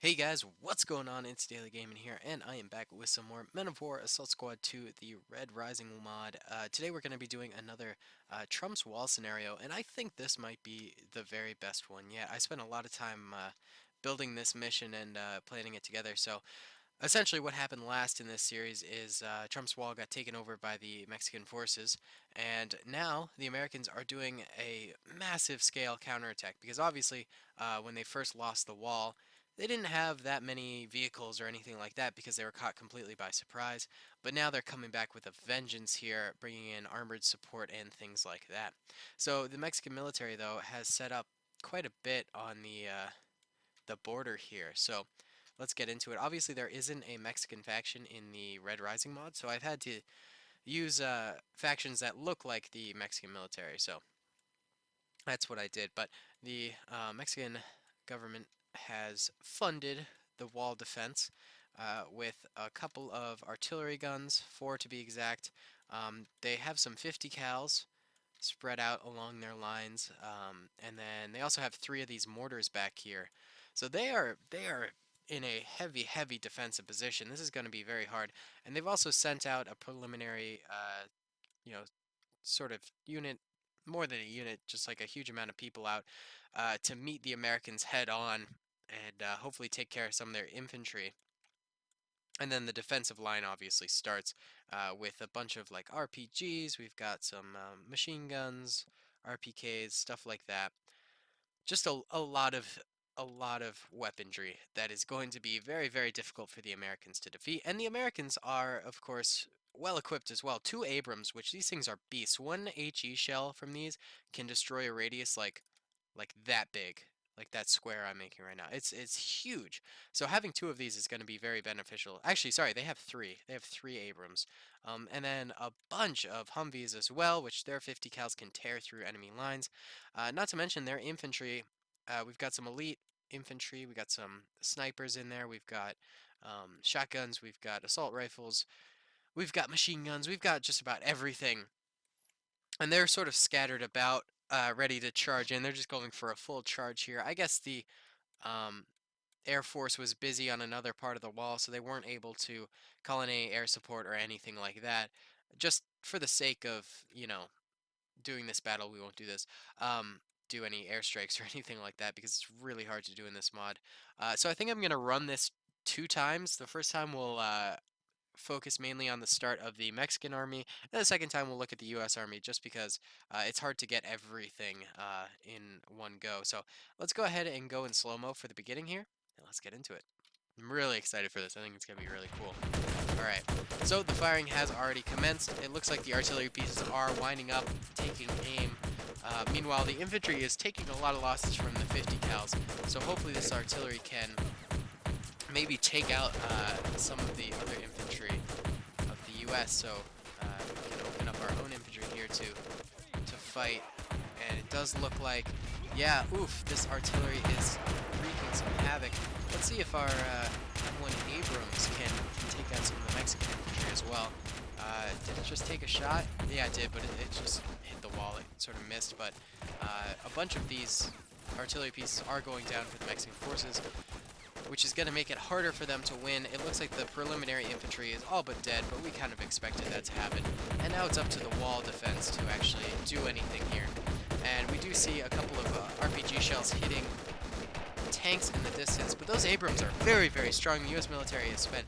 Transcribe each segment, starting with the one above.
Hey guys, what's going on? It's DaleyGaming here, and I am back with some more Men of War Assault Squad 2, the Red Rising mod. Today we're going to be doing another Trump's Wall scenario, and I think this might be the very best one yet. I spent a lot of time building this mission and planning it together, so essentially what happened last in this series is Trump's Wall got taken over by the Mexican forces, and now the Americans are doing a massive scale counterattack, because obviously when they first lost the wall, they didn't have that many vehicles or anything like that because they were caught completely by surprise, but now they're coming back with a vengeance here, bringing in armored support and things like that. So the Mexican military, though, has set up quite a bit on the border here. So let's get into it. Obviously, there isn't a Mexican faction in the Red Rising mod, so I've had to use factions that look like the Mexican military. So that's what I did. But the Mexican government has funded the wall defense with a couple of artillery guns, 4 to be exact. They have some 50 cals spread out along their lines, and then they also have 3 of these mortars back here. So they are in a heavy defensive position. This is going to be very hard. And they've also sent out a preliminary, you know, sort of unit, more than a unit, just like a huge amount of people out to meet the Americans head on and hopefully take care of some of their infantry. And then the defensive line obviously starts with a bunch of like RPGs. We've got some machine guns, RPKs, stuff like that. Just a lot of weaponry that is going to be very difficult for the Americans to defeat. And the Americans are, of course, well equipped as well. 2 Abrams, which these things are beasts. 1 HE shell from these can destroy a radius like that big, like that square I'm making right now. It's huge. So having 2 of these is going to be very beneficial. Actually, sorry, they have 3. They have 3 Abrams. And then a bunch of Humvees as well, which their 50 cals can tear through enemy lines. Not to mention their infantry. We've got some elite infantry. We got some snipers in there. We've got shotguns. We've got assault rifles. We've got machine guns. We've got just about everything. And they're sort of scattered about, ready to charge in. They're just going for a full charge here. I guess the um, Air Force was busy on another part of the wall, so they weren't able to call in any air support or anything like that. Just for the sake of, doing this battle, we won't do this. Do any airstrikes or anything like that because it's really hard to do in this mod. So I think I'm going to run this 2 times. The first time we'll focus mainly on the start of the Mexican army, and the second time we'll look at the U.S. army just because it's hard to get everything in one go. So let's go ahead and go in slow-mo for the beginning here, and let's get into it. I'm really excited for this. I think it's going to be really cool. Alright, so the firing has already commenced. It looks like the artillery pieces are winding up, taking aim. Meanwhile, the infantry is taking a lot of losses from the 50 cals, so hopefully this artillery can maybe take out some of the other infantry of the U.S., so we can open up our own infantry here to fight. And it does look like, yeah, oof, this artillery is wreaking some havoc. Let's see if our M1 Abrams can take out some of the Mexican infantry as well. Did it just take a shot? Yeah, it did, but it just hit the wall. It sort of missed, but a bunch of these artillery pieces are going down for the Mexican forces, which is going to make it harder for them to win. It looks like the preliminary infantry is all but dead, but we kind of expected that to happen. And now it's up to the wall defense to actually do anything here. And we do see a couple of RPG shells hitting tanks in the distance, but those Abrams are very strong. The U.S. military has spent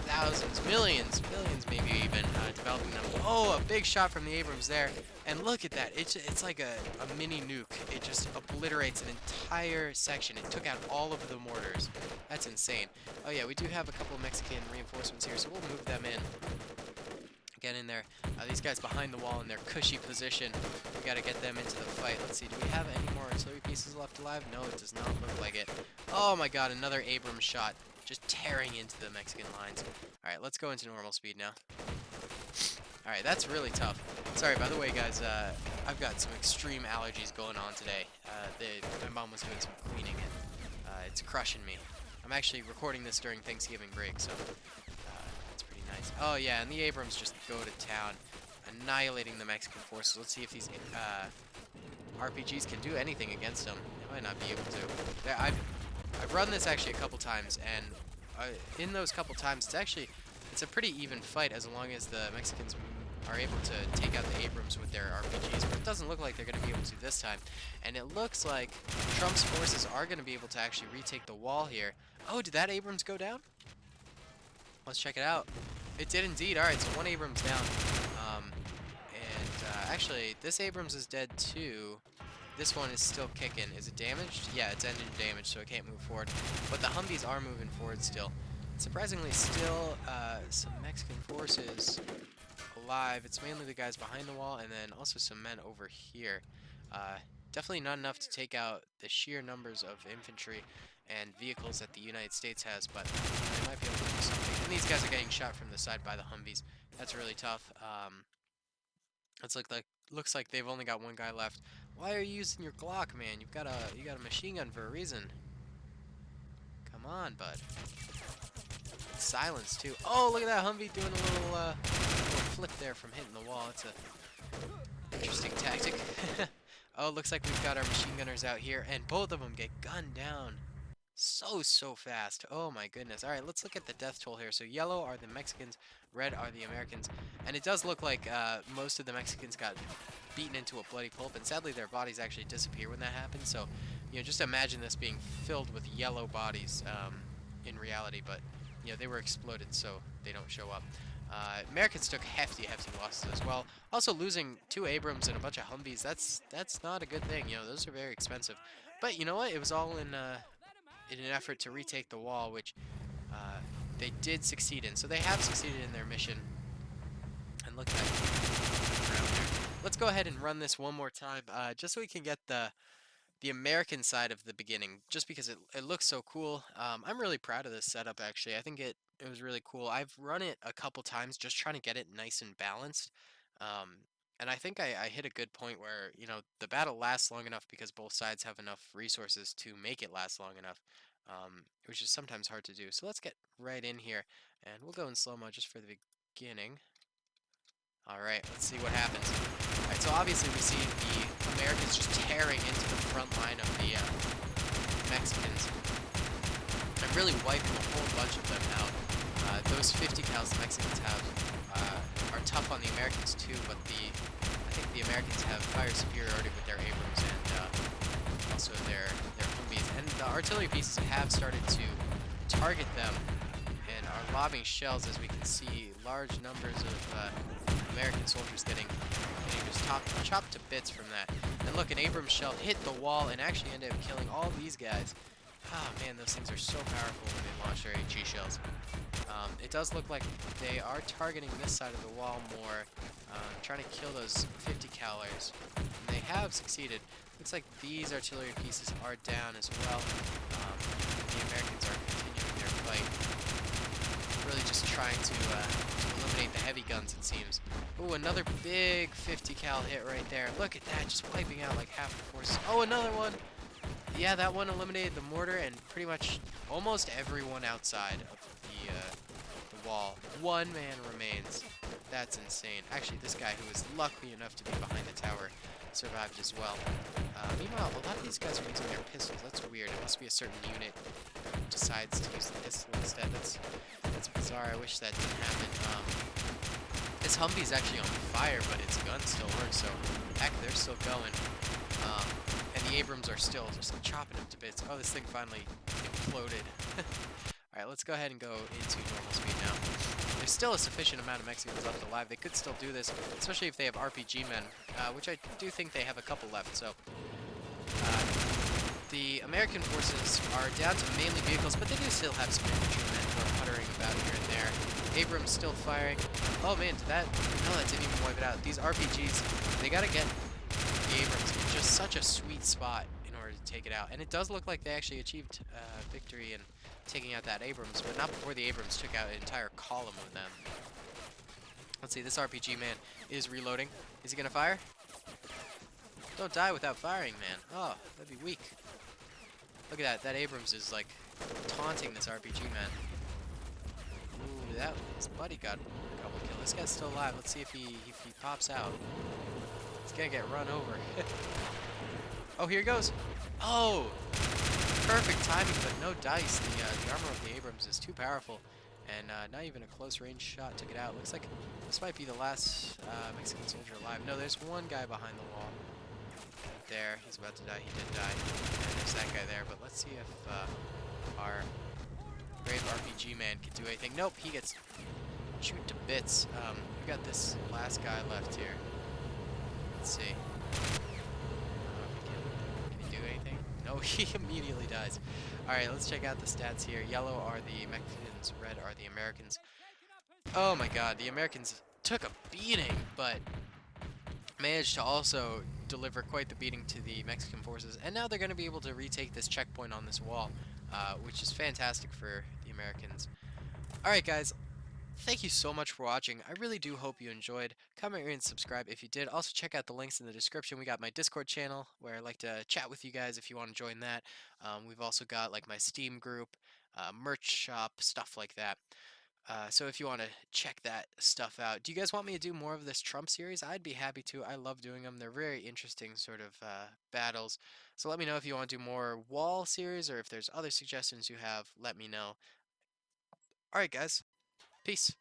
thousands, millions maybe even, developing them. Oh, a big shot from the Abrams there. And look at that. It's like a mini nuke. It just obliterates an entire section. It took out all of the mortars. That's insane. Oh yeah, we do have a couple of Mexican reinforcements here, so we'll move them in. Get in there. These guys behind the wall in their cushy position. We got to get them into the fight. Let's see. Do we have any more artillery pieces left alive? No, it does not look like it. Oh my god, another Abrams shot. Just tearing into the Mexican lines. Alright, let's go into normal speed now. Alright, that's really tough. Sorry, by the way, guys, I've got some extreme allergies going on today. My mom was doing some cleaning, and it's crushing me. I'm actually recording this during Thanksgiving break, so that's pretty nice. Oh yeah, and the Abrams just go to town, annihilating the Mexican forces. Let's see if these RPGs can do anything against them. They might not be able to. I've run this actually a couple times, and in those couple times, it's a pretty even fight as long as the Mexicans are able to take out the Abrams with their RPGs, but it doesn't look like they're going to be able to this time. And it looks like Trump's forces are going to be able to actually retake the wall here. Oh, did that Abrams go down? Let's check it out. It did indeed. Alright, so one Abrams down. Actually, this Abrams is dead too. This one is still kicking. Is it damaged? Yeah, it's engine damaged, so it can't move forward. But the Humvees are moving forward still. Surprisingly, still some Mexican forces alive. It's mainly the guys behind the wall, and then also some men over here. Definitely not enough to take out the sheer numbers of infantry and vehicles that the United States has, but they might be able to do something. And these guys are getting shot from the side by the Humvees. That's really tough. Looks like they've only got one guy left. Why are you using your Glock, man? You got a machine gun for a reason. Come on, bud. Silence too. Oh, look at that Humvee doing a little flip there from hitting the wall. It's a interesting tactic. Oh, looks like we've got our machine gunners out here, and both of them get gunned down so fast. Oh my goodness. All right, let's look at the death toll here. So yellow are the Mexicans, red are the Americans, and it does look like most of the Mexicans got beaten into a bloody pulp, and sadly their bodies actually disappear when that happens. So, you know, just imagine this being filled with yellow bodies in reality, but you know, they were exploded, so they don't show up. Americans took hefty losses as well. Also losing 2 Abrams and a bunch of Humvees, that's not a good thing. You know, those are very expensive. But you know what? It was all in an effort to retake the wall, which they did succeed in. So they have succeeded in their mission. And look at that. Let's go ahead and run this one more time, just so we can get the American side of the beginning, just because it looks so cool. I'm really proud of this setup, actually. I think it was really cool. I've run it a couple times just trying to get it nice and balanced. And I think I hit a good point where, you know, the battle lasts long enough because both sides have enough resources to make it last long enough, which is sometimes hard to do. So let's get right in here, and we'll go in slow-mo just for the beginning. Alright, let's see what happens. Alright, so obviously we see the Americans just tearing into the front line of the Mexicans and really wiping a whole bunch of them out. Those 50 cals the Mexicans have are tough on the Americans too, but I think the Americans have fire superiority with their Abrams and also their Humvees. And the artillery pieces have started to target them and are lobbing shells, as we can see large numbers of American soldiers getting just chopped to bits from that. And look, an Abrams shell hit the wall and actually ended up killing all these guys. Ah, man, those things are so powerful when they launch their HE shells. It does look like they are targeting this side of the wall more, trying to kill those 50 calers. And they have succeeded. Looks like these artillery pieces are down as well. The Americans are continuing their fight, really just trying to eliminate the heavy guns, it seems. Ooh, another big 50 cal hit right there. Look at that, just wiping out like half the forces. Oh, another one! Yeah, that one eliminated the mortar and pretty much almost everyone outside of the wall. One man remains. That's insane. Actually, this guy who was lucky enough to be behind the tower survived as well. Meanwhile, a lot of these guys are using their pistols. That's weird. It must be a certain unit who decides to use the pistol instead. That's bizarre. I wish that didn't happen. This Humvee's actually on fire, but its gun still works, so heck, they're still going. And the Abrams are still just chopping them to bits. Oh, this thing finally imploded. Alright, let's go ahead and go into normal speed now. There's still a sufficient amount of Mexicans left alive. They could still do this, especially if they have RPG men, which I do think they have a couple left, so... the American forces are down to mainly vehicles, but they do still have some infantrymen who are puttering about here and there. Abrams still firing. Oh man, did that... No, that didn't even wipe it out. These RPGs, they gotta get the Abrams in just such a sweet spot in order to take it out. And it does look like they actually achieved victory in taking out that Abrams, but not before the Abrams took out an entire column of them. Let's see, this RPG man is reloading. Is he gonna fire? Don't die without firing, man. Oh, that'd be weak. Look at that. That Abrams is like taunting this RPG man. Ooh, his buddy got a couple kills. This guy's still alive. Let's see if he pops out. He's gonna get run over. Oh, here he goes. Oh! Perfect timing, but no dice. The armor of the Abrams is too powerful, and not even a close range shot took it out. Looks like this might be the last Mexican soldier alive. No, there's one guy behind the wall. Right there, he's about to die. He did die. And there's that guy there, but let's see if our brave RPG man can do anything. Nope, he gets chewed to bits. We got this last guy left here. Let's see. Can he do anything? No, he immediately dies. Alright, let's check out the stats here. Yellow are the Mexicans, red are the Americans. Oh my god, the Americans took a beating, but managed to also deliver quite the beating to the Mexican forces. And now they're going to be able to retake this checkpoint on this wall, which is fantastic for the Americans. Alright guys, thank you so much for watching. I really do hope you enjoyed. Comment and subscribe if you did. Also check out the links in the description. We got my Discord channel where I like to chat with you guys if you want to join that. We've also got like my Steam group, merch shop, stuff like that. So if you want to check that stuff out. Do you guys want me to do more of this Trump series? I'd be happy to. I love doing them. They're very interesting sort of battles. So let me know if you want to do more wall series or if there's other suggestions you have. Let me know. Alright guys, peace.